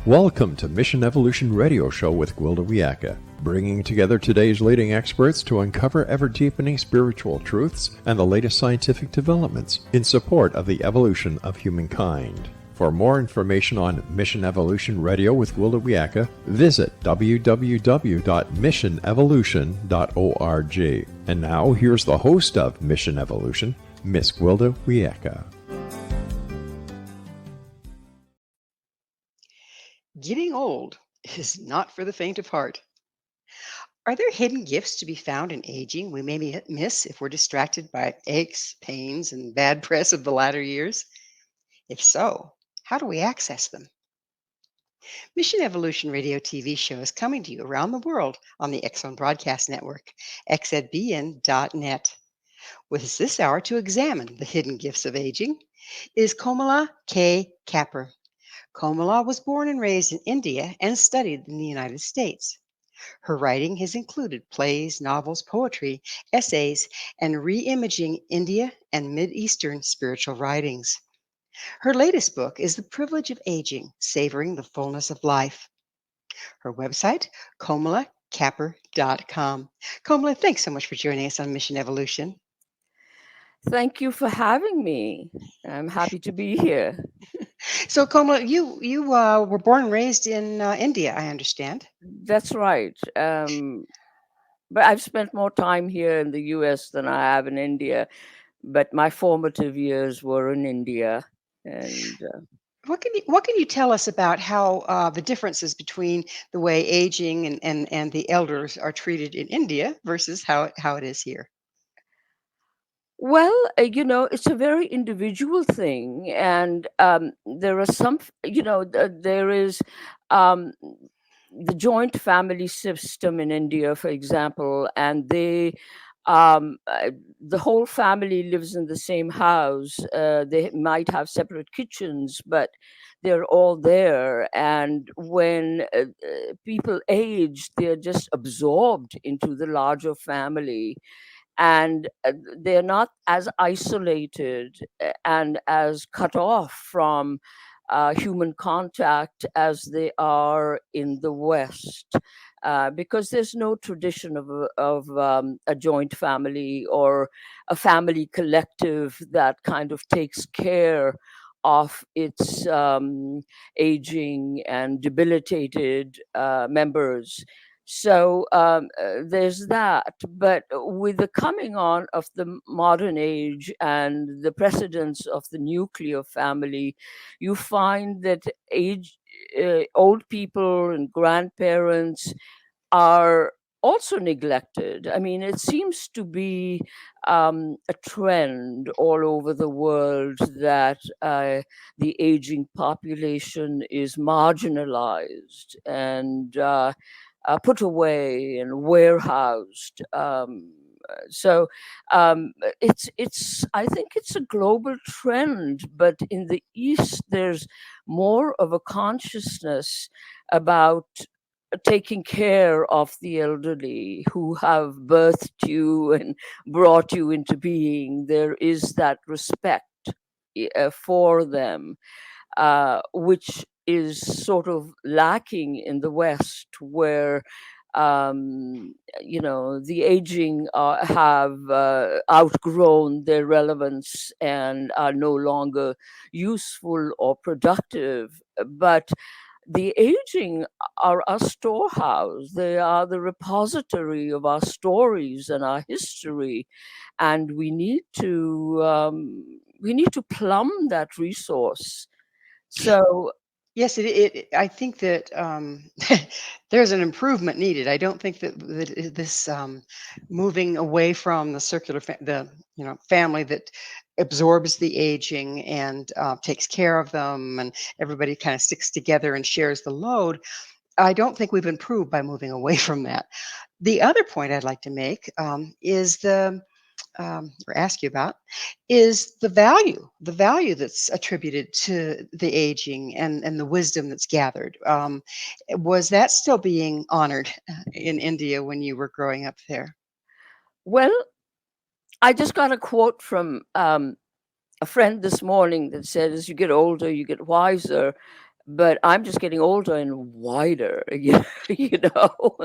Welcome to Mission Evolution Radio Show with Gwilda Wiyaka, bringing together today's leading experts to uncover ever-deepening spiritual truths and the latest scientific developments in support of the evolution of humankind. For more information on Mission Evolution Radio with Gwilda Wiyaka, visit www.missionevolution.org. And now, here's the host of Mission Evolution, Miss Gwilda Wiyaka. Getting old is not for the faint of heart. Are there hidden gifts to be found in aging we may miss if we're distracted by aches, pains, and bad press of the latter years? If so, how do we access them? Mission Evolution Radio TV show is coming to you around the world on the X-Zone Broadcast Network, xzbn.net. With us this hour to examine the hidden gifts of aging is Kamla K. Kapur. Kamla was born and raised in India and studied in the United States. Her writing has included plays, novels, poetry, essays, and reimaging India and Mid-Eastern spiritual writings. Her latest book is The Privilege of Aging, Savoring the Fullness of Life. Her website, kamlakapur.com. Kamla, thanks so much for joining us on Mission Evolution. Thank you for having me. I'm happy to be here. So, Kamla, you were born and raised in India, I understand. That's right. But I've spent more time here in the US than I have in India. But my formative years were in India. And what can you tell us about how the differences between the way aging and the elders are treated in India versus how it is here? Well, it's a very individual thing, and there are some, there is the joint family system in India, for example, and the whole family lives in the same house. They might have separate kitchens, but they're all there. And when people age, they're just absorbed into the larger family. And they're not as isolated and as cut off from human contact as they are in the West, because there's no tradition of a joint family or a family collective that kind of takes care of its aging and debilitated members. So there's that. But with the coming on of the modern age and the precedence of the nuclear family, you find that old people and grandparents are also neglected. I mean, it seems to be a trend all over the world that the aging population is marginalized and put away and warehoused. So it's I think it's a global trend, but in the East there's more of a consciousness about taking care of the elderly who have birthed you and brought you into being. There is that respect for them, which is sort of lacking in the West, where the aging have outgrown their relevance and are no longer useful or productive. But the aging are a storehouse. They are the repository of our stories and our history, and we need to plumb that resource. So yes, I think that there's an improvement needed. I don't think that this moving away from the circular family that absorbs the aging and takes care of them, and everybody kind of sticks together and shares the load. I don't think we've improved by moving away from that. The other point I'd like to make is or ask you about, is the value that's attributed to the aging and the wisdom that's gathered. Was that still being honored in India when you were growing up there? Well, I just got a quote from a friend this morning that said, as you get older, you get wiser. but I'm just getting older and wider, you know.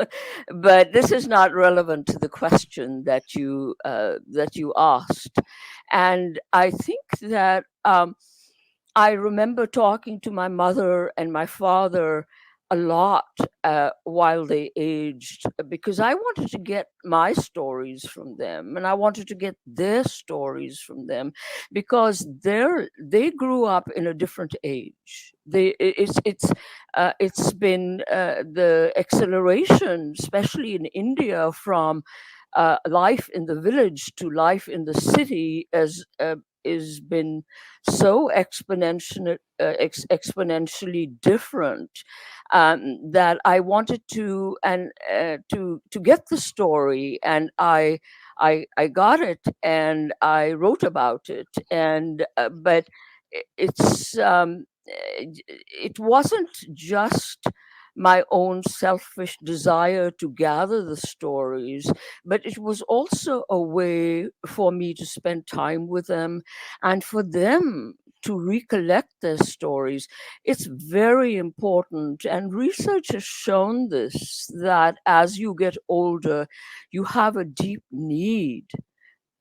But this is not relevant to the question that you asked, and I think that I remember talking to my mother and my father a lot while they aged, because I wanted to get my stories from them and I wanted to get their stories from them, because they grew up in a different age. It's been the acceleration, especially in India, from life in the village to life in the city, as is been so exponentially different, that I wanted to and to get the story, and I got it and I wrote about it, and but it wasn't just my own selfish desire to gather the stories, but it was also a way for me to spend time with them and for them to recollect their stories. It's very important, and research has shown this, that as you get older, you have a deep need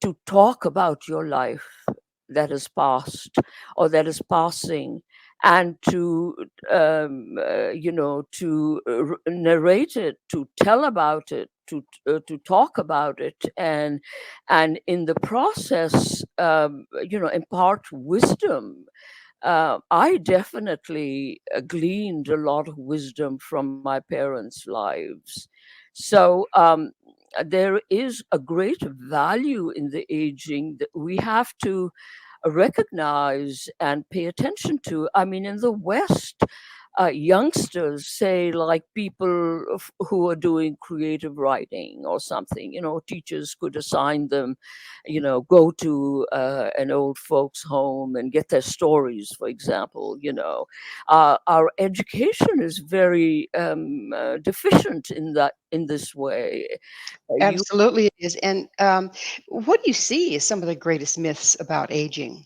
to talk about your life that is past or that is passing, and to narrate it, to tell about it, to talk about it, and in the process impart wisdom. I definitely gleaned a lot of wisdom from my parents' lives. So there is a great value in the aging that we have to recognize and pay attention to. I mean, in the West, youngsters, say, like people who are doing creative writing or something, teachers could assign them, go to an old folks' home and get their stories, for example. Our education is very deficient in this way. You Absolutely it is. And what do you see as some of the greatest myths about aging?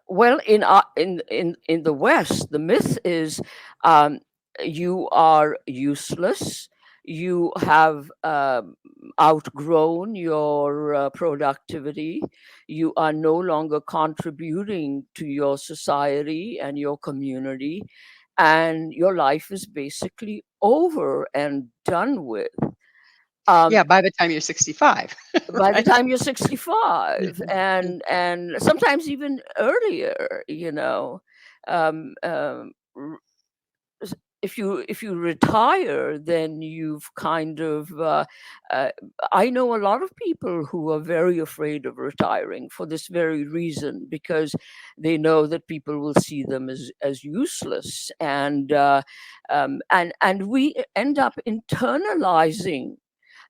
Well, in the West, the myth is, um, you are useless. You have outgrown your productivity. You are no longer contributing to your society and your community, and your life is basically over and done with. Um, Yeah, by the time you're 65, by the right? time you're 65, Mhm. and sometimes even earlier, um, um, r- s- if you retire, then you've kind of uh, I know a lot of people who are very afraid of retiring for this very reason, because they know that people will see them as useless, and we end up internalizing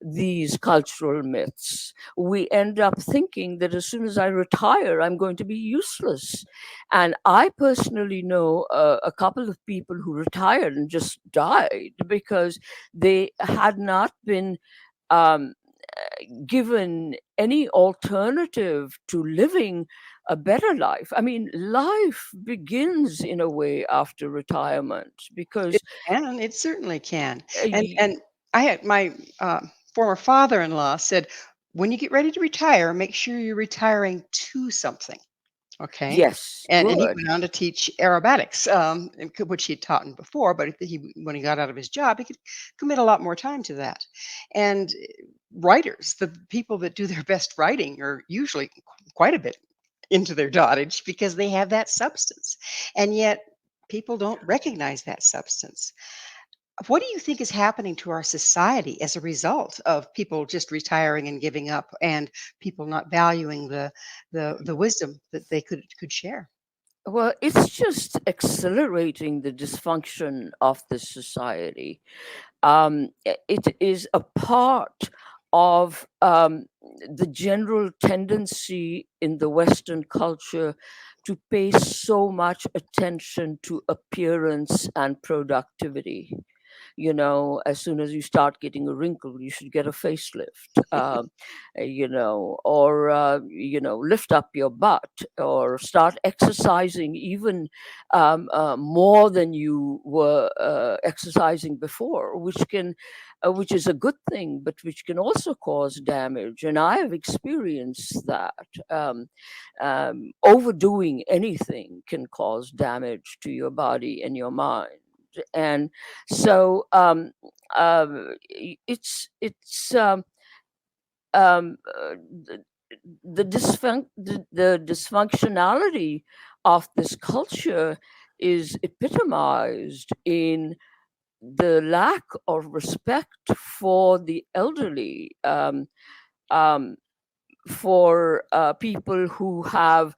these cultural myths. We end up thinking that as soon as I retire, I'm going to be useless. And I personally know a couple of people who retired and just died because they had not been um, given any alternative to living a better life. I mean, life begins in a way after retirement, It because can, it certainly can. uh, And y- and I had my former father-in-law said, when you get ready to retire, make sure you're retiring to something. Okay. yes, And he good. went on to teach aerobatics, which he had taught him before, but when he got out of his job, he could commit a lot more time to that. And writers, the people that do their best writing, are usually quite a bit into their dotage because they have that substance. And yet people don't recognize that substance. What do you think is happening to our society as a result of people just retiring and giving up, and people not valuing the wisdom that they could share? Well, it's just accelerating the dysfunction of this society. It is a part of the general tendency in the Western culture to pay so much attention to appearance and productivity. As soon as you start getting a wrinkle, you should get a facelift, or lift up your butt, or start exercising even more than you were exercising before, which is a good thing, but which can also cause damage. And I have experienced that. Overdoing anything can cause damage to your body and your mind. And so it's um, uh, the, the dysfunctionality of this culture is epitomized in the lack of respect for the elderly, um, for people who have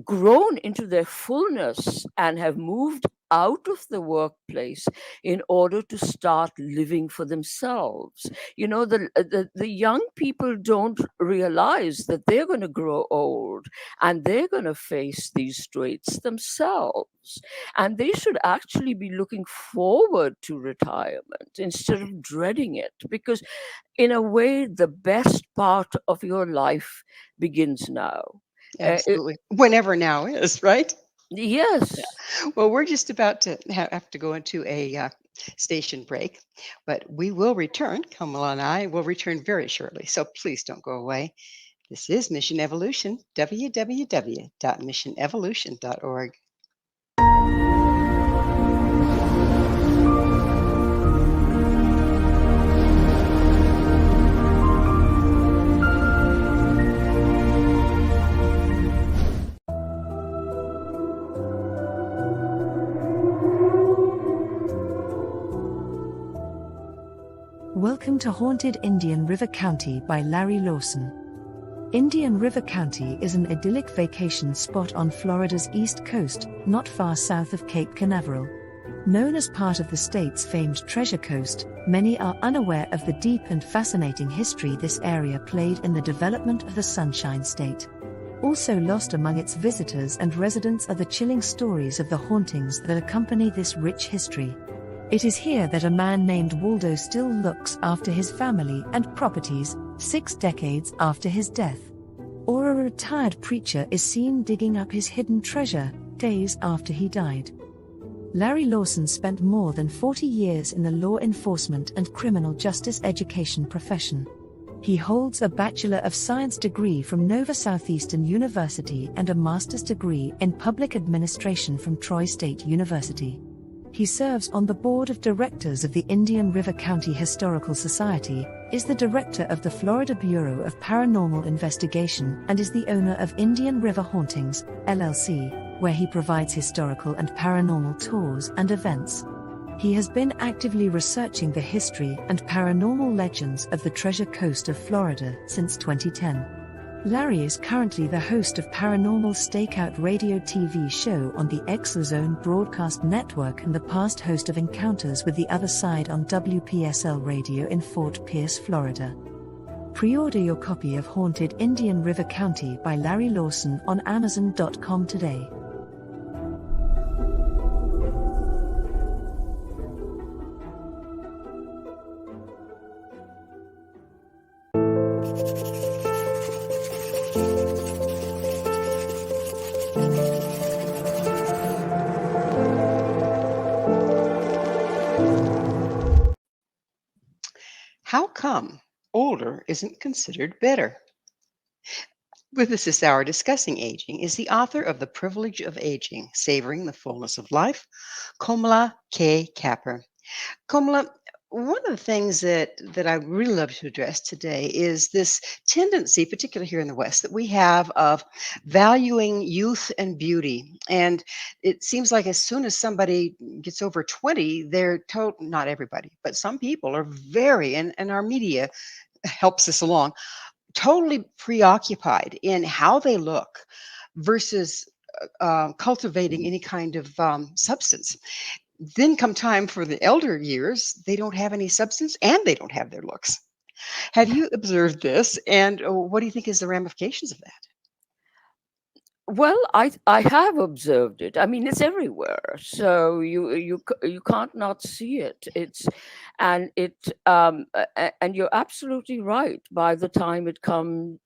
grown into their fullness and have moved out of the workplace in order to start living for themselves. The young people don't realize that they're going to grow old and they're going to face these straits themselves. And they should actually be looking forward to retirement instead of dreading it, because in a way, the best part of your life begins now. Uh, it- Absolutely. Whenever now is, right? Yeah. yes. Well, we're just about to have to go into a station break, but we will return. Kamala and I will return very shortly. So please don't go away. This is Mission Evolution, www.missionevolution.org. Welcome to Haunted Indian River County by Larry Lawson. Indian River County is an idyllic vacation spot on Florida's east coast, not far south of Cape Canaveral. Known as part of the state's famed Treasure Coast, many are unaware of the deep and fascinating history this area played in the development of the Sunshine State. Also lost among its visitors and residents are the chilling stories of the hauntings that accompany this rich history. It is here that a man named Waldo still looks after his family and properties, 6 decades after his death. Or a retired preacher is seen digging up his hidden treasure, days after he died. Larry Lawson spent more than 40 years in the law enforcement and criminal justice education profession. He holds a Bachelor of Science degree from Nova Southeastern University and a master's degree in public administration from Troy State University. He serves on the board of directors of the Indian River County Historical Society, is the director of the Florida Bureau of Paranormal Investigation, and is the owner of Indian River Hauntings, LLC, where he provides historical and paranormal tours and events. He has been actively researching the history and paranormal legends of the Treasure Coast of Florida since 2010. Larry is currently the host of Paranormal Stakeout radio TV show on the Exozone Broadcast Network and the past host of Encounters with the Other Side on WPSL Radio in Fort Pierce, Florida. Pre-order your copy of Haunted Indian River County by Larry Lawson on Amazon.com today. How come older isn't considered better? With us this hour discussing aging is the author of The Privilege of Aging, Savoring the Fullness of Life, Kamla K. Kapur. Kamla, one of the things that I really love to address today is this tendency, particularly here in the West, that we have of valuing youth and beauty. And it seems like as soon as somebody gets over 20, they're told, not everybody, but some people are very, and our media helps us along, totally preoccupied in how they look versus cultivating any kind of substance. Then come time for the elder years, they don't have any substance and they don't have their looks. Have you observed this? And what do you think is the ramifications of that? Well, I have observed it. I mean, it's everywhere, so you can't not see it. It's and it and you're absolutely right. By the time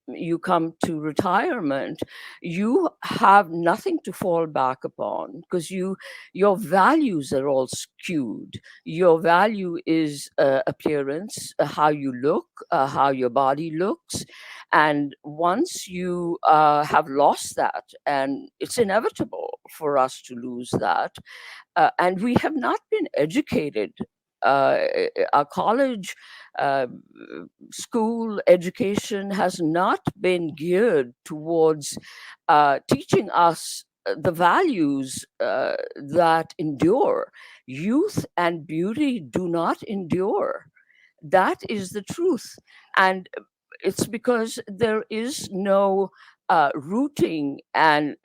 you come to retirement, you have nothing to fall back upon because your values are all skewed. Your value is appearance, how you look, how your body looks, and once you have lost that, and it's inevitable for us to lose that, and we have not been educated. Our college, uh, school education has not been geared towards teaching us the values that endure. Youth and beauty do not endure. That is the truth. And it's because there is no rooting and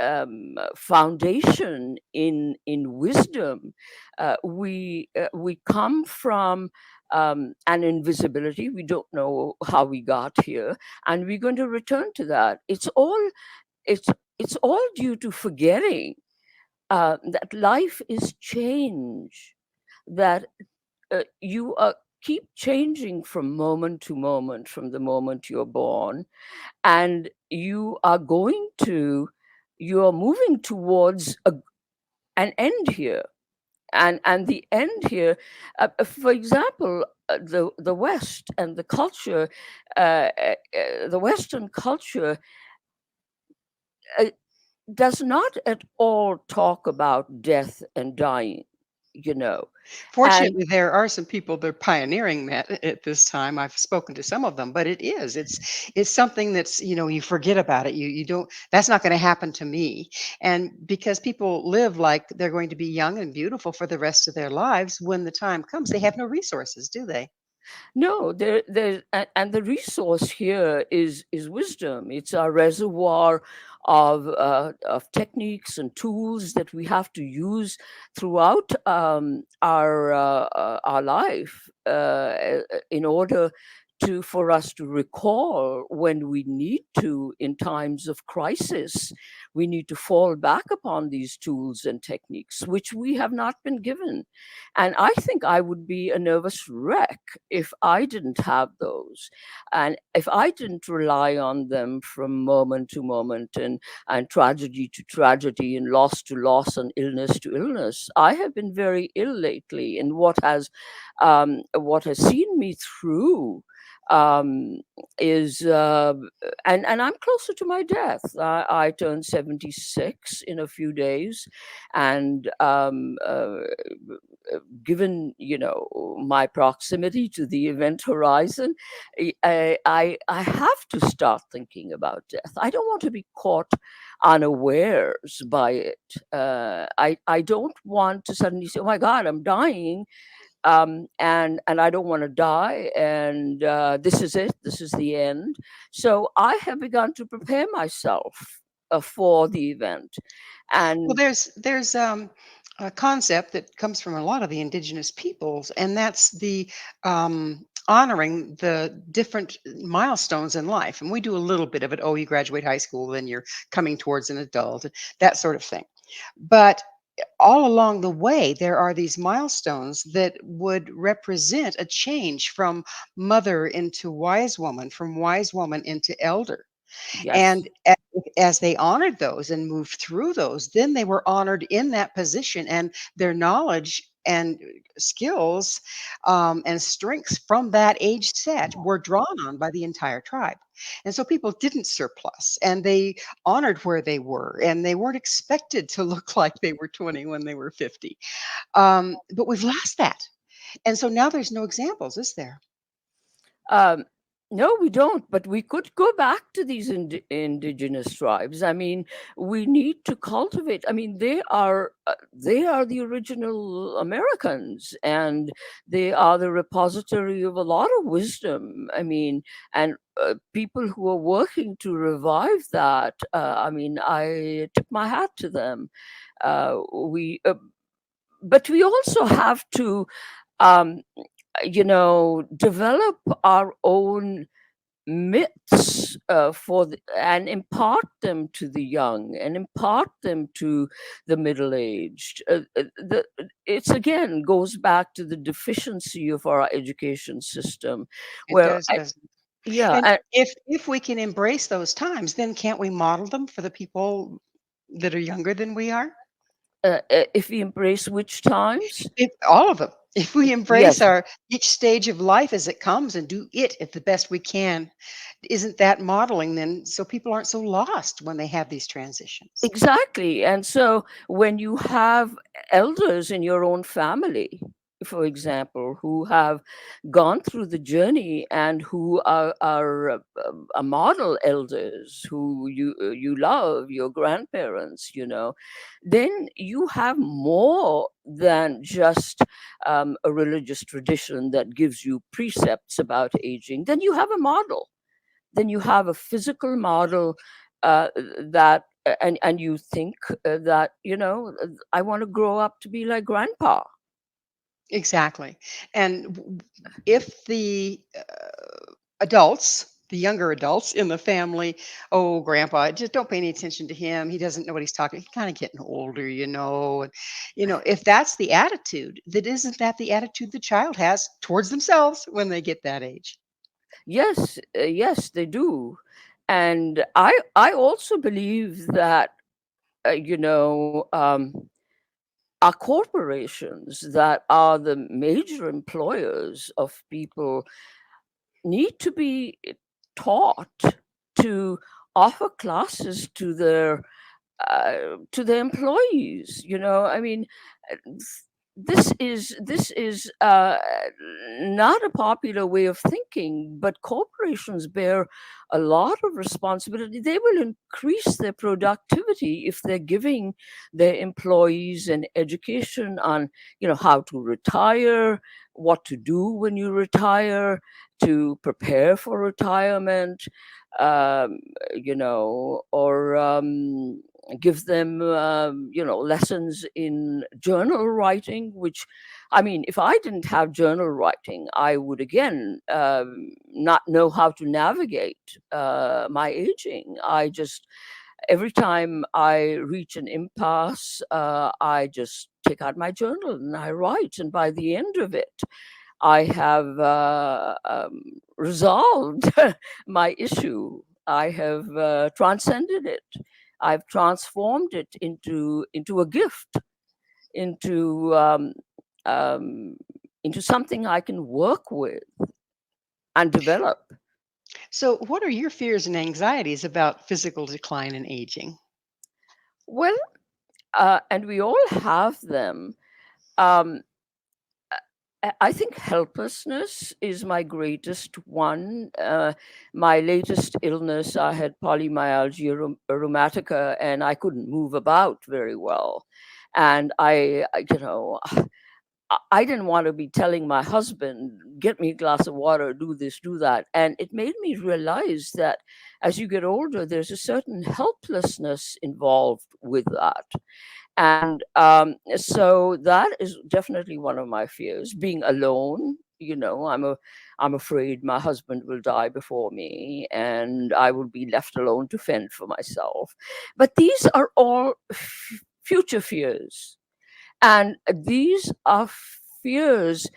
foundation in wisdom. We come from an invisibility. We don't know how we got here, and we're going to return to that. It's it's all due to forgetting that life is change. That you keep changing from moment to moment, from the moment you're born, and you are moving towards an end here. And the end here, for example, the West and the culture, the Western culture uh, does not at all talk about death and dying, you know. And Fortunately, there are some people that are pioneering that at this time. I've spoken to some of them, but it's something that's, you forget about it. You don't that's not going to happen to me. And because people live like they're going to be young and beautiful for the rest of their lives, when the time comes, they have no resources, do they? no, and the resource here is wisdom. It's our reservoir of techniques and tools that we have to use throughout our life in order for us to recall when we need to, in times of crisis, we need to fall back upon these tools and techniques which we have not been given. And I think I would be a nervous wreck if I didn't have those, and if I didn't rely on them from moment to moment, and tragedy to tragedy, and loss to loss, and illness to illness. I have been very ill lately, and what has seen me through um, is and I'm closer to my death. I turn 76 in a few days, and given my proximity to the event horizon, I have to start thinking about death. I don't want to be caught unawares by it. I don't want to suddenly say, "Oh my God, I'm dying," and I don't want to die, and this is it. This is the end. So I have begun to prepare myself for the event, Well, and there's a concept that comes from a lot of the indigenous peoples, and that's the honoring the different milestones in life. And we do a little bit of it. Oh, you graduate high school, then you're coming towards an adult, that sort of thing. But all along the way, there are these milestones that would represent a change from mother into wise woman, from wise woman into elder. yes. And as they honored those and moved through those, then they were honored in that position, and their knowledge and skills and strengths from that age set were drawn on by the entire tribe. And so people didn't surplus, and they honored where they were, and they weren't expected to look like they were 20 when they were 50. But we've lost that. And so now there's no examples, is there? Um, no, we don't, but we could go back to these indigenous tribes. I mean, we need to cultivate. I mean, they are the original Americans, and they are the repository of a lot of wisdom. I mean, and people who are working to revive that. I mean, I tip my hat to them. We, but we also have to. Um, develop our own myths and impart them to the young and impart them to the middle-aged. It's again goes back to the deficiency of our education system, It where does, doesn't it? yeah, And if we can embrace those times, then can't we model them for the people that are younger than we are? if we embrace which times, If all of them. If we embrace yes, our each stage of life as it comes and do it at the best we can, isn't that modeling then so people aren't so lost when they have these transitions? exactly. And so when you have elders in your own family, for example, who have gone through the journey and who are model elders who you love, your grandparents, then you have more than just a religious tradition that gives you precepts about aging. Then you have a model. Then you have a physical model that and you think that I want to grow up to be like grandpa. Exactly. And if the the younger adults in the family, oh, grandpa, just don't pay any attention to him. He doesn't know what he's talking. He's kind of getting older, And, if that's the attitude, that isn't that the attitude the child has towards themselves when they get that age? Yes, yes, they do. And I also believe that uh, you know um, our corporations that are the major employers of people need to be taught to offer classes to their employees. I mean, uh, this is not a popular way of thinking, but corporations bear a lot of responsibility. They will increase their productivity if they're giving their employees an education on, how to retire, what to do when you retire, to prepare for retirement, um, or give them lessons in journal writing, which, I mean, if I didn't have journal writing, I would again not know how to navigate my aging. I just, every time I reach an impasse, I just take out my journal and I write, and by the end of it I have resolved my issue. I have transcended it. I've transformed it into a gift, into um, um, into something I can work with and develop. So, what are your fears and anxieties about physical decline and aging? Well, and we all have them. Um, I think helplessness is my greatest one. My latest illness, I had polymyalgia rheumatica, and I couldn't move about very well. And I didn't want to be telling my husband, get me a glass of water, do this, do that. And it made me realize that as you get older, there's a certain helplessness involved with that. And so that is definitely one of my fears, being alone. I'm afraid my husband will die before me and I will be left alone to fend for myself. But these are all future fears. And these are fears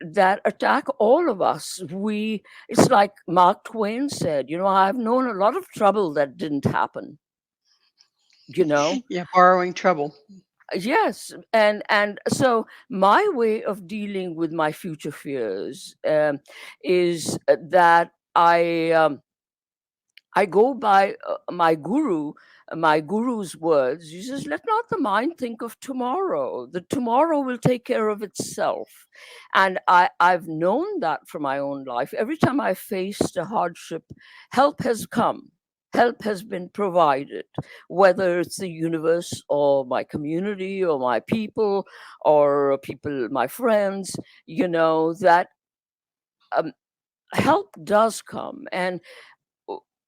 that attack all of us. It's like Mark Twain said, I've known a lot of trouble that didn't happen, you know Yeah, borrowing trouble. Yes, and so my way of dealing with my future fears is that I go by my guru's words. He says, "Let not the mind think of tomorrow. The tomorrow will take care of itself." And I've known that from my own life. Every time I faced a hardship, help has come. Help has been provided, whether it's the universe or my community or my people or my friends, that um, help does come. And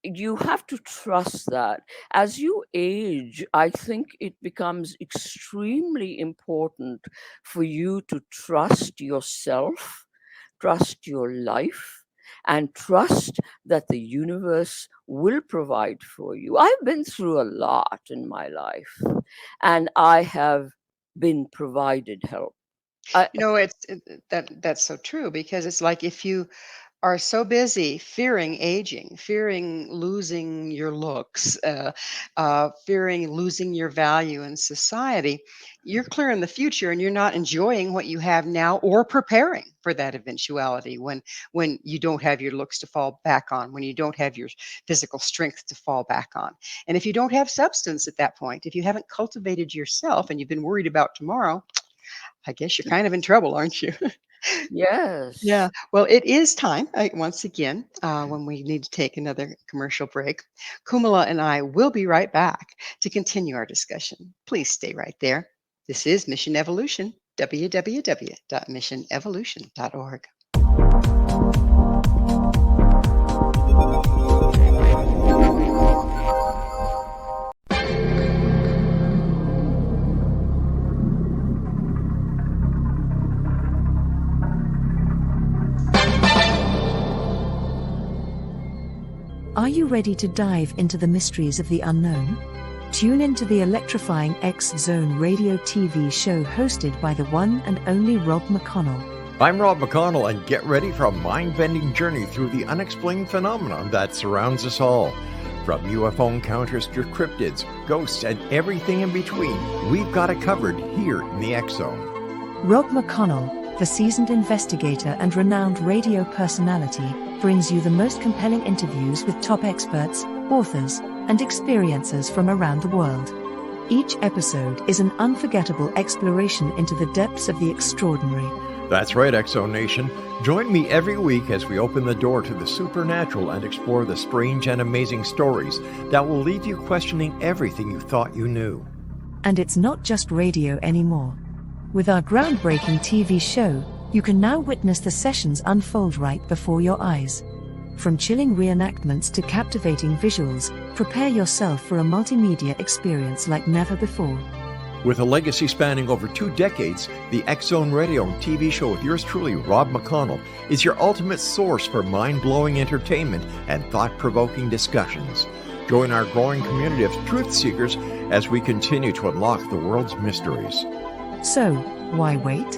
you have to trust that. As you age, I think it becomes extremely important for you to trust yourself, trust your life, and trust that the universe will provide for you. I've been through a lot in my life, and I have been provided help. I, That's so true, because it's like if you are so busy fearing aging, fearing losing your looks, fearing losing your value in society, you're clear in the future and you're not enjoying what you have now or preparing for that eventuality when you don't have your looks to fall back on, when you don't have your physical strength to fall back on. And if you don't have substance at that point, if you haven't cultivated yourself and you've been worried about tomorrow, I guess you're kind of in trouble, aren't you? Yeah. yes. Well, it is time, once again, when we need to take another commercial break. Kumala and I will be right back to continue our discussion. Please stay right there. This is Mission Evolution, www.missionevolution.org. Are you ready to dive into the mysteries of the unknown? Tune into the electrifying X Zone radio TV show hosted by the one and only Rob McConnell. I'm Rob McConnell, and get ready for a mind-bending journey through the unexplained phenomenon that surrounds us all. From UFO encounters to cryptids, ghosts, and everything in between, we've got it covered here in the X Zone. Rob McConnell, the seasoned investigator and renowned radio personality, brings you the most compelling interviews with top experts, authors, and experiencers from around the world. Each episode is an unforgettable exploration into the depths of the extraordinary. That's right, Exo Nation. Join me every week as we open the door to the supernatural and explore the strange and amazing stories that will leave you questioning everything you thought you knew. And it's not just radio anymore. With our groundbreaking TV show, you can now witness the sessions unfold right before your eyes. From chilling reenactments to captivating visuals, prepare yourself for a multimedia experience like never before. With a legacy spanning over 2 decades, the X Zone Radio and TV show with yours truly, Rob McConnell, is your ultimate source for mind-blowing entertainment and thought-provoking discussions. Join our growing community of truth seekers as we continue to unlock the world's mysteries. So, why wait?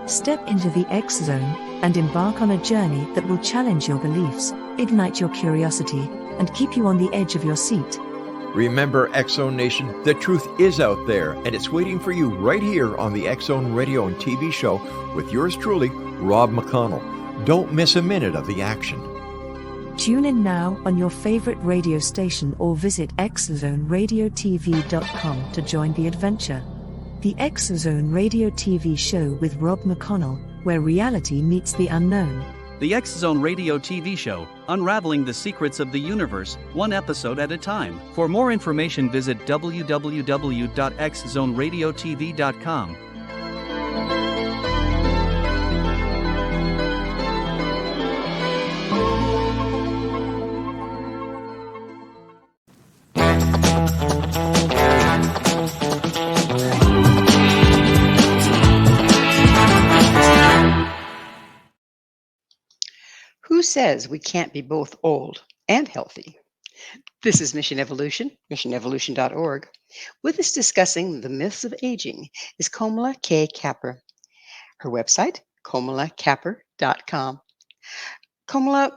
Step into the X Zone and embark on a journey that will challenge your beliefs, ignite your curiosity, and keep you on the edge of your seat. Remember, X Zone Nation, the truth is out there, and it's waiting for you right here on the X Zone Radio and TV show with yours truly, Rob McConnell. Don't miss a minute of the action. Tune in now on your favorite radio station or visit xzoneradiotv.com to join the adventure. The X Zone Radio TV show with Rob McConnell, where reality meets the unknown. The X Zone Radio TV show, unraveling the secrets of the universe, one episode at a time. For more information, visit www.xzoneradiotv.com. Who says we can't be both old and healthy? This is Mission Evolution, missionevolution.org. With us discussing the myths of aging is Kamla K. Kapur. Her website, kamlakapur.com. Kamla,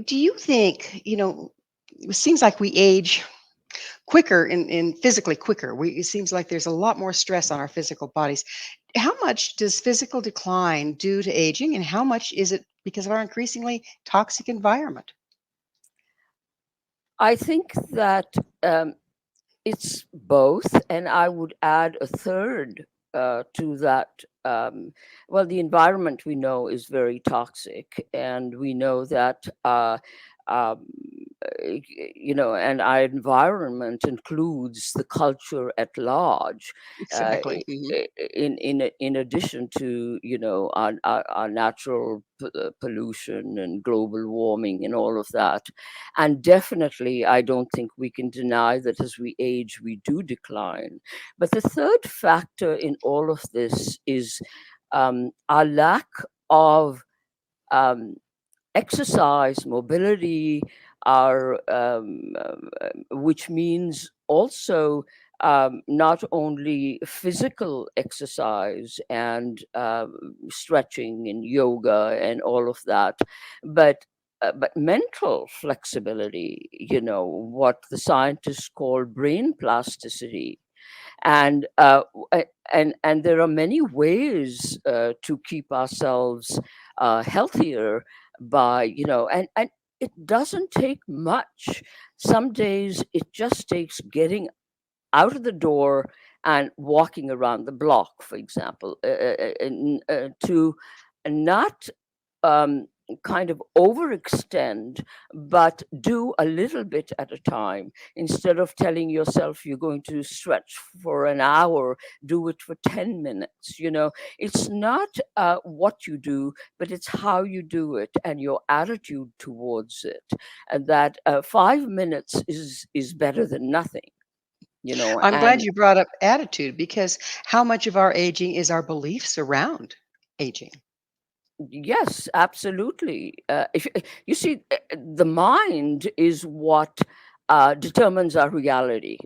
do you think, it seems like we age quicker in physically quicker. It seems like there's a lot more stress on our physical bodies. How much does physical decline due to aging, and how much is it because of our increasingly toxic environment? I think that it's both, and I would add a third to that. Well, the environment we know is very toxic, and we know that and our environment includes the culture at large. Exactly. In addition to our natural pollution and global warming and all of that, and definitely I don't think we can deny that as we age we do decline. But the third factor in all of this is our lack of exercise, mobility, our which means also not only physical exercise and stretching and yoga and all of that, but mental flexibility, what the scientists call brain plasticity. And and there are many ways to keep ourselves healthier by, and it doesn't take much. Some days it just takes getting out of the door and walking around the block, for example, to not um, kind of overextend, but do a little bit at a time. Instead of telling yourself you're going to stretch for an hour, do it for 10 minutes. It's not what you do, but it's how you do it and your attitude towards it. And that 5 minutes is better than nothing. I'm glad And you brought up attitude, because how much of our aging is our beliefs around aging? yes, absolutely. If you see, the mind is what determines our reality.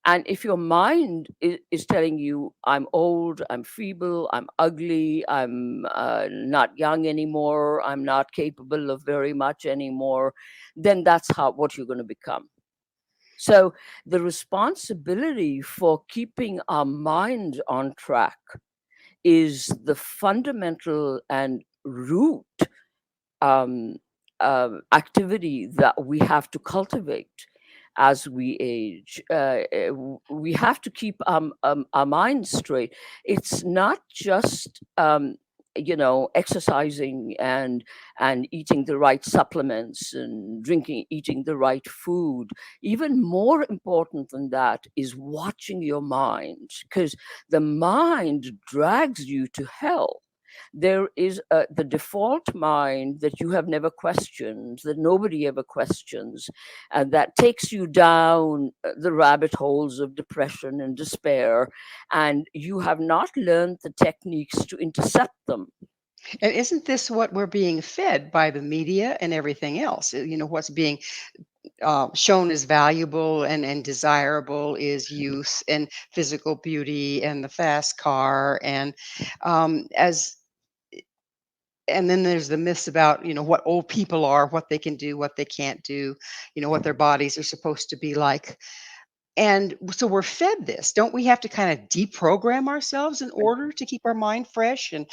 And if your mind is telling you, I'm old, I'm feeble, I'm ugly, I'm not young anymore, I'm not capable of very much anymore, then that's what you're going to become. So the responsibility for keeping our mind on track is the fundamental and root um, activity that we have to cultivate as we age. We have to keep our minds straight. It's not just exercising and eating the right supplements and eating the right food. Even more important than that is watching your mind, because the mind drags you to hell. There is the default mind that you have never questioned, that nobody ever questions, and that takes you down the rabbit holes of depression and despair, and you have not learned the techniques to intercept them. And isn't this what we're being fed by the media and everything else? What's being shown as valuable and desirable is youth and physical beauty and the fast car, and as and then there's the myths about what old people are, what they can do, what they can't do, what their bodies are supposed to be like. And so we're fed this. Don't we have to kind of deprogram ourselves in order to keep our mind fresh and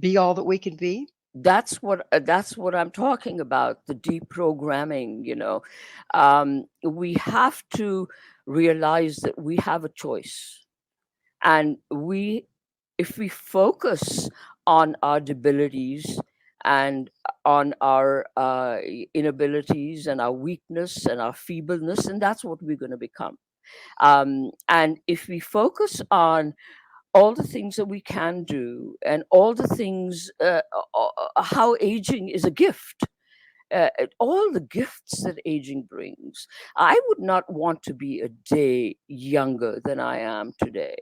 be all that we can be? That's what I'm talking about, the deprogramming. We have to realize that we have a choice, and if we focus on our debilities and on our inabilities and our weakness and our feebleness, and that's what we're going to become. And if we focus on all the things that we can do and all the things, how aging is a gift, all the gifts that aging brings. I would not want to be a day younger than I am today,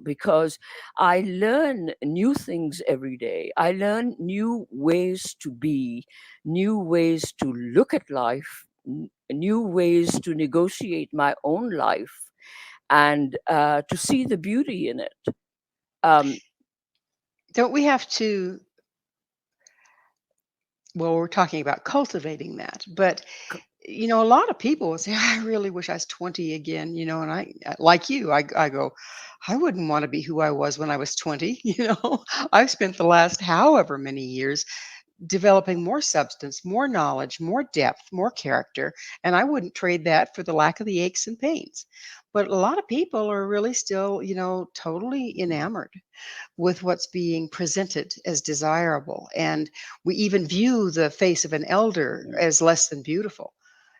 because I learn new things every day. I learn new ways to be, new ways to look at life, new ways to negotiate my own life, and to see the beauty in it. Um, Don't we have to? Well, we're talking about cultivating that, but a lot of people will say, I really wish I was 20 again, and like you, I go, I wouldn't want to be who I was when I was 20. I've spent the last however many years developing more substance, more knowledge, more depth, more character, and I wouldn't trade that for the lack of the aches and pains. But a lot of people are really still, totally enamored with what's being presented as desirable. And we even view the face of an elder as less than beautiful.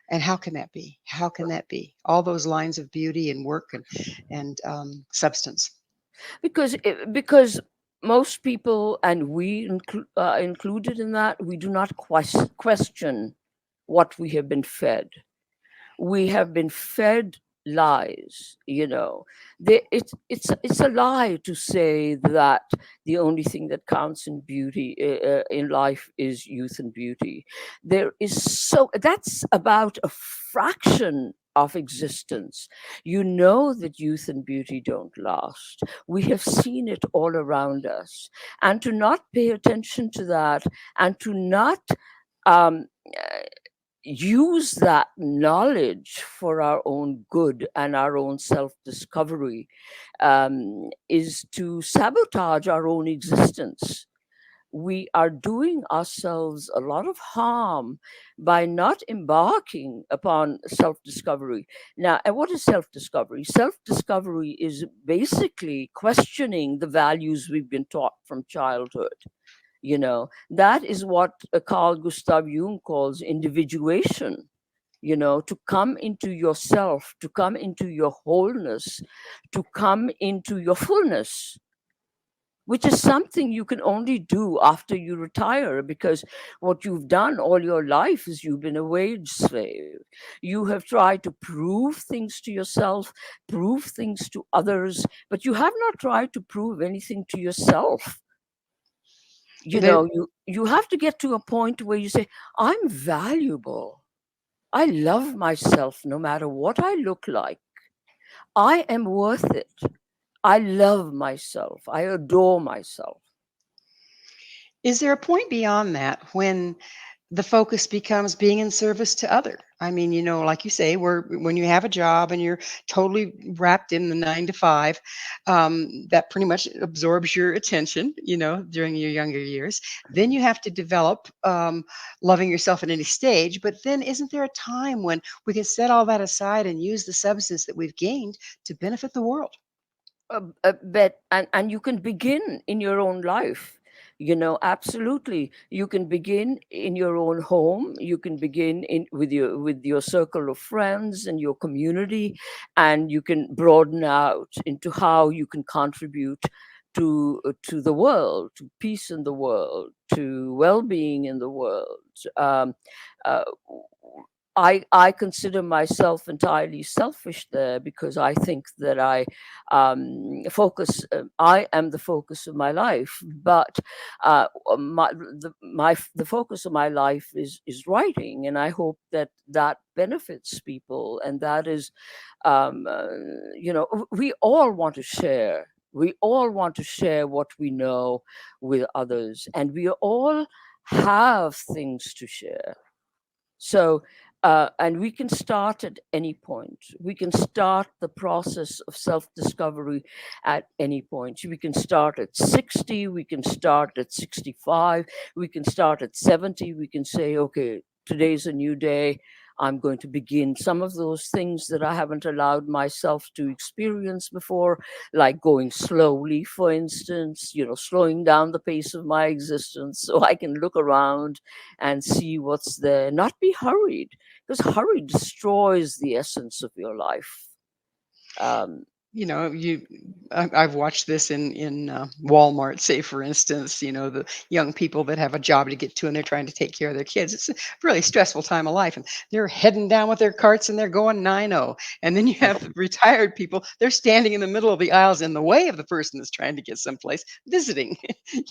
And how can that be? How can that be? All those lines of beauty and work and substance. because most people, and we included in that, we do not question what we have been fed. We have been fed lies. It's a lie to say that the only thing that counts in beauty, in life, is youth and beauty. There is so That's about a fraction of existence. You know that youth and beauty don't last. We have seen it all around us. And to not pay attention to that, and to not um, use that knowledge for our own good and our own self discovery, is to sabotage our own existence. We are doing ourselves a lot of harm by not embarking upon self discovery. Now, and what is self discovery? Self discovery is basically questioning the values we've been taught from childhood. That is what Carl Gustav Jung calls individuation. To come into yourself, to come into your wholeness, to come into your fullness, which is something you can only do after you retire, because what you've done all your life is you've been a wage slave. You have tried to prove things to yourself, prove things to others, but you have not tried to prove anything to yourself. They, You have to get to a point where you say, I'm valuable. I love myself no matter what I look like. I am worth it. I love myself. I adore myself. is there a point beyond that when the focus becomes being in service to other? I mean, like you say, when you have a job and you're totally wrapped in the 9 to 5, that pretty much absorbs your attention, during your younger years. Then you have to develop loving yourself at any stage. But then isn't there a time when we can set all that aside and use the substance that we've gained to benefit the world? But and you can begin in your own life. Absolutely, you can begin in your own home. You can begin in with your circle of friends and your community, and you can broaden out into how you can contribute to the world, to peace in the world, to well-being in the world. um, uh, I consider myself entirely selfish there, because I think that I am the focus of my life. But the focus of my life is writing, and I hope that that benefits people. And that is, we all want to share. We all want to share what we know with others, and we all have things to share. So, and we can start at any point. We can start the process of self discovery at any point. We can start at 60, we can start at 65, we can start at 70. We can say, okay, today's a new day. I'm going to begin some of those things that I haven't allowed myself to experience before, like going slowly, for instance, slowing down the pace of my existence so I can look around and see what's there, not be hurried, because hurry destroys the essence of your life. Um, I've watched this in Walmart, say for instance, the young people that have a job to get to and they're trying to take care of their kids. It's a really stressful time of life, and they're heading down with their carts and they're going 9-0. And then you have the retired people, they're standing in the middle of the aisles in the way of the person that's trying to get someplace visiting.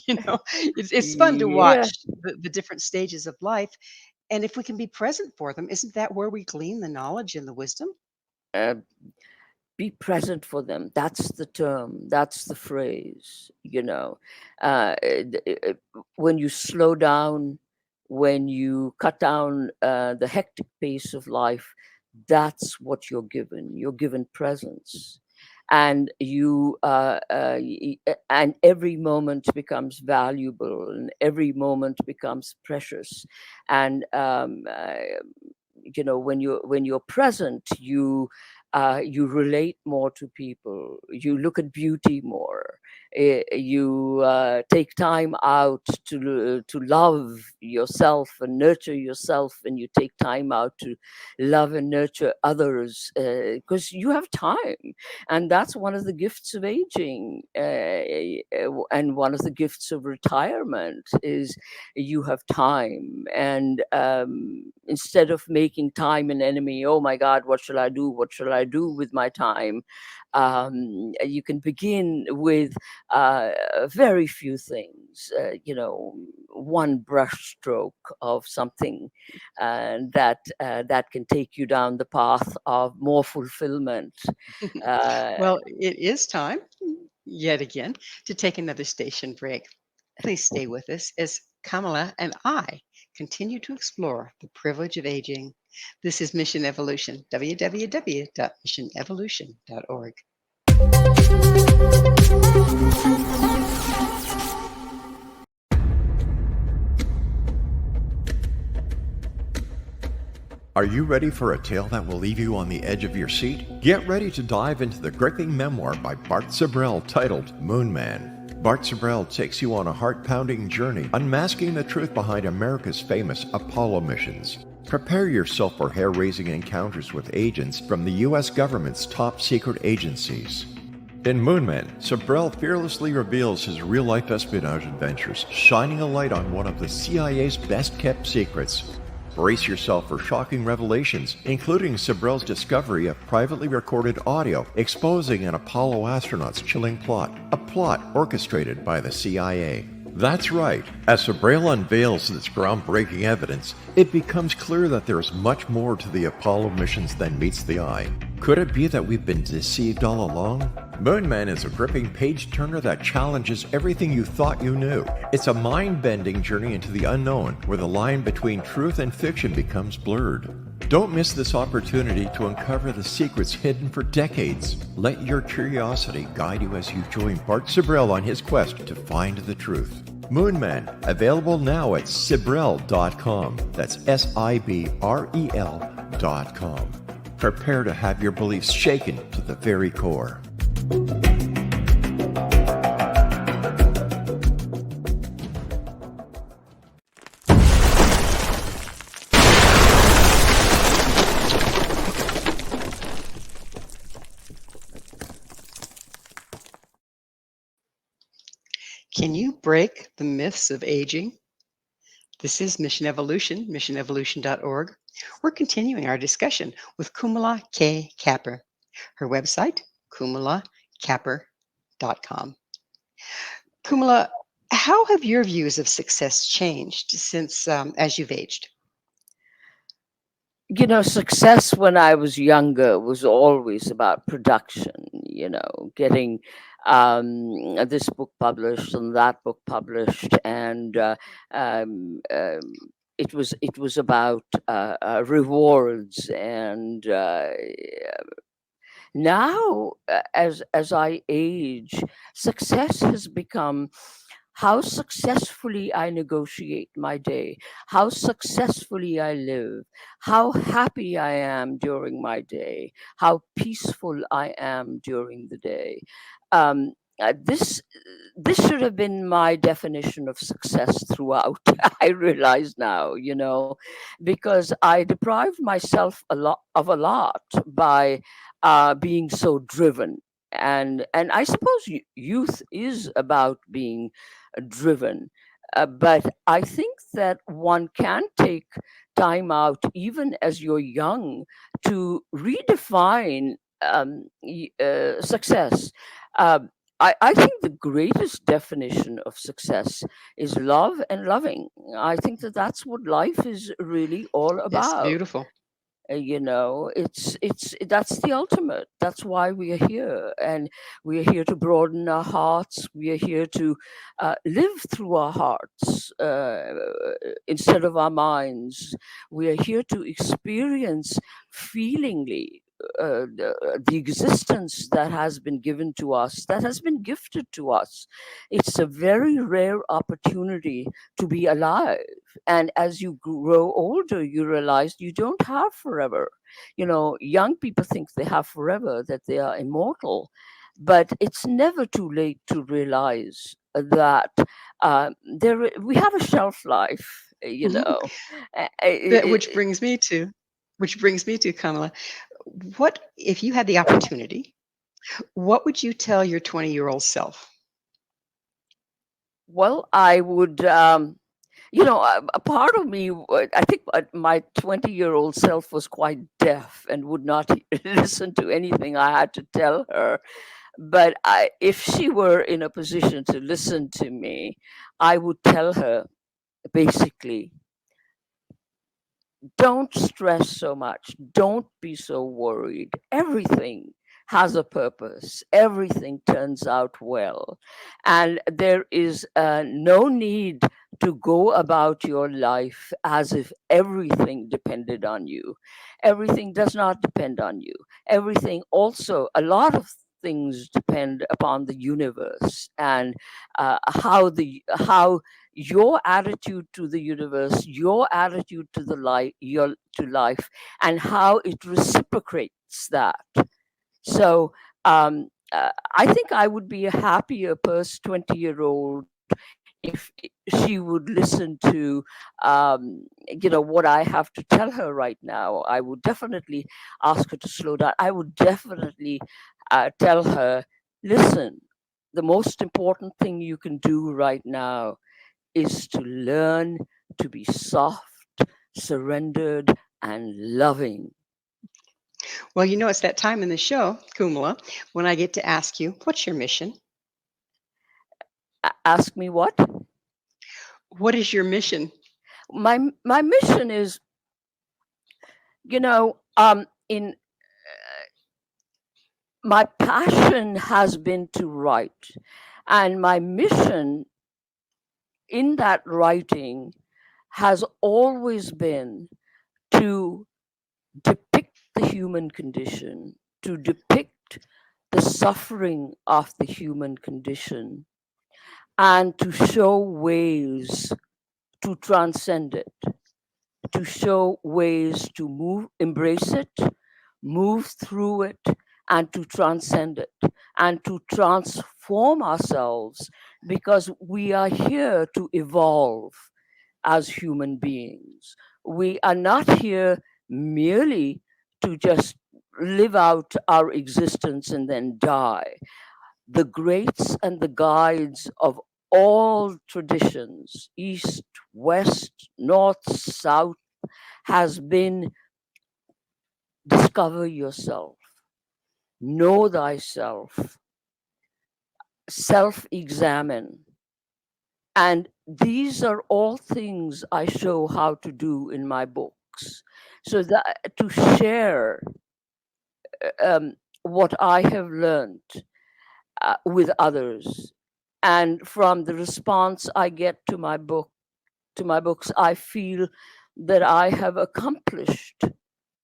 It's fun to yeah. watch the different stages of life. And if we can be present for them, isn't that where we glean the knowledge and the wisdom? Uh, be present for them. That's the term. That's the phrase. When you slow down, when you cut down the hectic pace of life, that's what you're given. You're given presence, and and every moment becomes valuable, and every moment becomes precious. And when you're present, you relate more to people, you look at beauty more, you take time out to love yourself and nurture yourself, and you take time out to love and nurture others, because you have time. And that's one of the gifts of aging, and one of the gifts of retirement is you have time. And instead of making time an enemy, oh my God, what shall I do, what shall I do with my time. You can begin with very few things, one brushstroke of something that can take you down the path of more fulfillment. Uh, Well, it is time yet again to take another station break. Please stay with us as Kamala and I continue to explore the privilege of aging. This is Mission Evolution, www.missionevolution.org. Are you ready for a tale that will leave you on the edge of your seat? Get ready to dive into the gripping memoir by Bart Sibrel titled Moon Man. Bart Sibrel takes you on a heart-pounding journey, unmasking the truth behind America's famous Apollo missions. Prepare yourself for hair-raising encounters with agents from the U.S. government's top secret agencies. In Moonman, Sibrel fearlessly reveals his real-life espionage adventures, shining a light on one of the CIA's best-kept secrets. Brace yourself for shocking revelations, including Sibrel's discovery of privately recorded audio exposing an Apollo astronaut's chilling plot, a plot orchestrated by the CIA. That's right. As Sibrel unveils this groundbreaking evidence, it becomes clear that there is much more to the Apollo missions than meets the eye. Could it be that we've been deceived all along? Moonman is a gripping page-turner that challenges everything you thought you knew. It's a mind-bending journey into the unknown, where the line between truth and fiction becomes blurred. Don't miss this opportunity to uncover the secrets hidden for decades. Let your curiosity guide you as you join Bart Sibrel on his quest to find the truth. Moonman, available now at Sibrel.com. That's Sibrel.com. Prepare to have your beliefs shaken to the very core. Can you break the myths of aging? This is Mission Evolution, missionevolution.org. We're continuing our discussion with Kamla K. Kapur. Her website, kamlakapur.com. Kamla, how have your views of success changed since as you've aged? Success when I was younger was always about production, getting this book published and that book published, and it was about rewards. And now, as I age, success has become how successfully I negotiate my day, how successfully I live, how happy I am during my day, how peaceful I am during the day. Um, this should have been my definition of success throughout. I realize now, because I deprived myself a lot by being so driven. And I suppose youth is about being driven. But I think that one can take time out, even as you're young, to redefine success. Um, I think the greatest definition of success is love and loving. I think that that's what life is really all Yes, about. beautiful. It's that's the ultimate. That's why we are here, and we are here to broaden our hearts. We are here to live through our hearts instead of our minds. We are here to experience feelingly the existence that has been given to us, that has been gifted to us. It's a very rare opportunity to be alive. And as you grow older, you realize you don't have forever. Young people think they have forever, that they are immortal, but it's never too late to realize that we have a shelf life. Which brings me to, Kamala. What if you had the opportunity? What would you tell your 20-year-old self? Well, I would A part of me, I think my 20-year-old self was quite deaf and would not listen to anything I had to tell her. But if she were in a position to listen to me, I would tell her basically, don't stress so much. Don't be so worried. Everything has a purpose. Everything turns out well. And there is no need to go about your life as if everything depended on you. Everything does not depend on you. Everything also, a lot of things depend upon the universe and how your attitude to the universe, your attitude to the life, and how it reciprocates that. So I think I would be a happier 20-year-old if she would listen to what I have to tell her right now. I would definitely ask her to slow down. I would definitely tell her, listen, the most important thing you can do right now is to learn to be soft, surrendered, and loving. Well, it's that time in the show, Kumala, when I get to ask you, what's your mission? Ask me what? What is your mission? My mission is, in my passion has been to write, and my mission in that writing has always been to depict the human condition, to depict the suffering of the human condition, and to show ways to transcend it, to show ways to embrace it, move through it, and to transcend it, and to transform ourselves, because we are here to evolve as human beings. We are not here merely to just live out our existence and then die. The greats and the guides of all traditions, East, West, North, South, has been discover yourself, know thyself, self examine. And these are all things I show how to do in my books. So that to share um, what I have learned with others. And from the response I get to my books, I feel that I have accomplished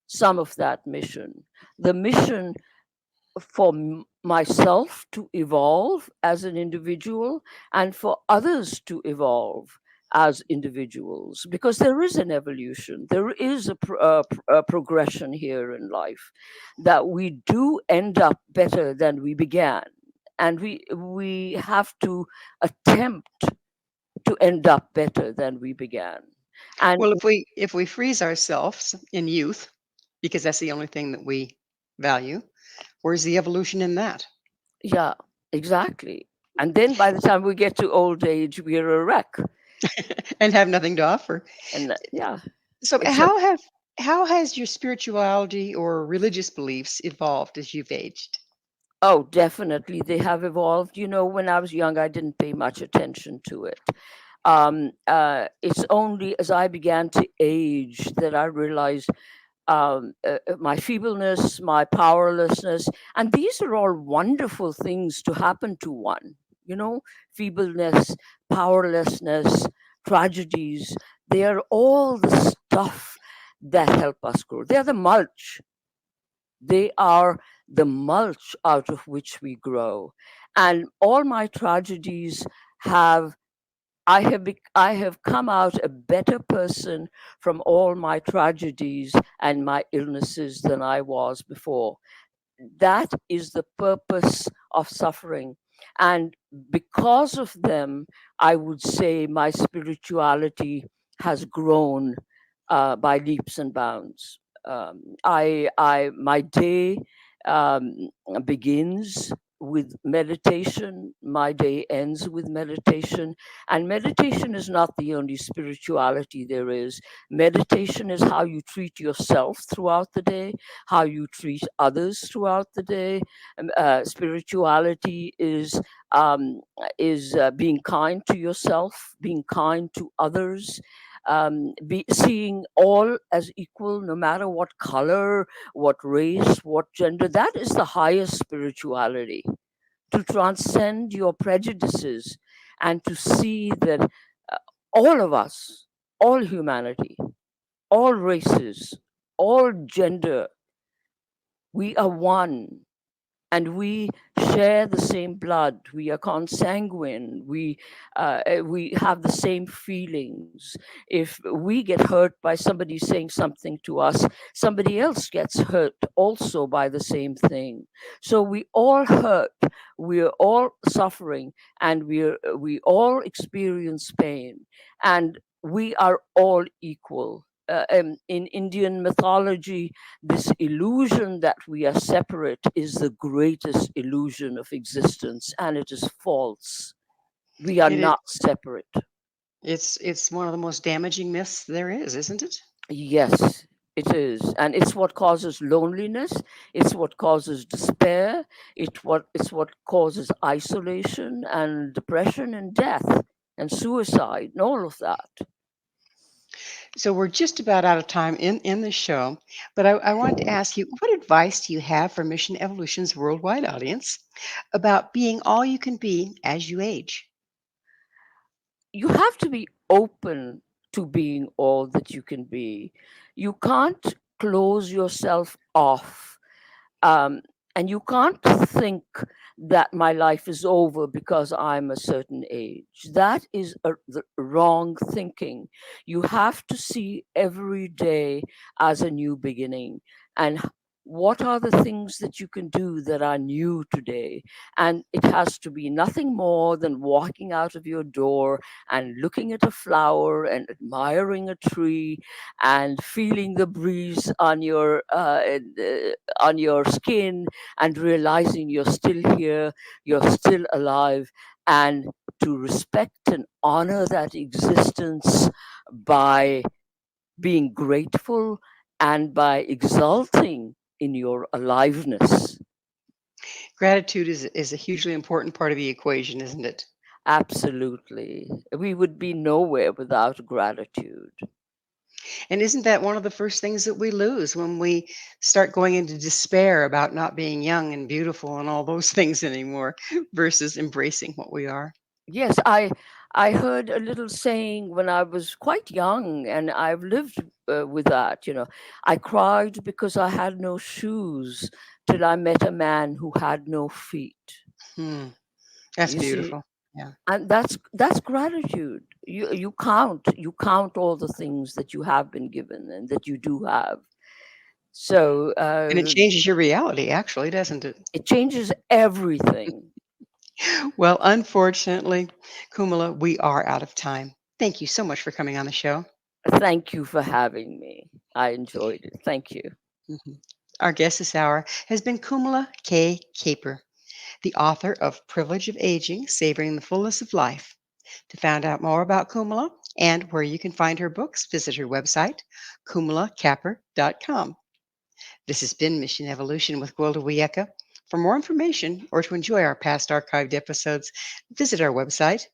some of that mission. The mission for myself to evolve as an individual and for others to evolve as individuals, because there is an evolution, there is a progression here in life, that we do end up better than we began, and we have to attempt to end up better than we began. And Well, if we freeze ourselves in youth, because that's the only thing that we value, where's the evolution in that? yeah, exactly. And then by the time we get to old age, we're a wreck. And have nothing to offer. And yeah, So it's a how has your spirituality or religious beliefs evolved as you've aged? oh, definitely they have evolved. When I was young, I didn't pay much attention to it. It's only as I began to age that I realized my feebleness, my powerlessness, and these are all wonderful things to happen to one. Feebleness, powerlessness, tragedies, they are all the stuff that help us grow. They are the mulch. They are the mulch out of which we grow. And all my tragedies have I have come out a better person from all my tragedies and my illnesses than I was before. That is the purpose of suffering. And because of them, I would say my spirituality has grown by leaps and bounds. My day begins with meditation. My day ends with meditation. And meditation is not the only spirituality there is. Meditation is how you treat yourself throughout the day, how you treat others throughout the day. Spirituality is being kind to yourself, being kind to others, seeing all as equal, no matter what color, what race, what gender. That is the highest spirituality, to transcend your prejudices and to see that uh, all of us, all humanity, all races, all gender, we are one, and we share the same blood. We are consanguine. We have the same feelings. If we get hurt by somebody saying something to us, somebody else gets hurt also by the same thing. So we all hurt. We're all suffering, and we all experience pain, and we are all equal. In Indian mythology, this illusion that we are separate is the greatest illusion of existence, and it is false. We are It is. not separate. It's one of the most damaging myths there is, isn't it? Yes, it is. And it's what causes loneliness, it's what causes despair, it's what causes isolation and depression and death and suicide and all of that. So we're just about out of time in the show, but I wanted to ask you, what advice do you have for Mission Evolution's worldwide audience about being all you can be as you age? You have to be open to being all that you can be. You can't close yourself off. Um, and you can't think that my life is over because I'm a certain age. That is the wrong thinking. You have to see every day as a new beginning. And what are the things that you can do that are new today? And it has to be nothing more than walking out of your door and looking at a flower and admiring a tree and feeling the breeze on your skin, and realizing you're still here, you're still alive, and to respect and honor that existence by being grateful and by exulting in your aliveness. Gratitude is a hugely important part of the equation, isn't it? Absolutely. We would be nowhere without gratitude. And isn't that one of the first things that we lose when we start going into despair about not being young and beautiful and all those things anymore versus embracing what we are? Yes, I heard a little saying when I was quite young, and I've lived with that. I cried because I had no shoes till I met a man who had no feet. Hmm, that's You see, beautiful. Yeah. and that's gratitude. You count all the things that you have been given and that you do have. So And it changes your reality, actually, doesn't it? it changes everything. Well, unfortunately, Kumala, we are out of time. Thank you so much for coming on the show. Thank you for having me. I enjoyed it. Thank you. Mhm. Our guest this hour has been Kumala K. Kapur, the author of Privilege of Aging, Savoring the Fullness of Life. To find out more about Kumala and where you can find her books, visit her website, kumalakapur.com. This has been Mission Evolution with Gwilda Wiyaka. For more information or to enjoy our past archived episodes, visit our website,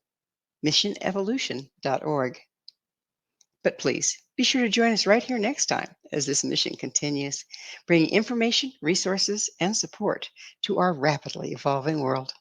missionevolution.org. But please be sure to join us right here next time as this mission continues, bringing information, resources, and support to our rapidly evolving world.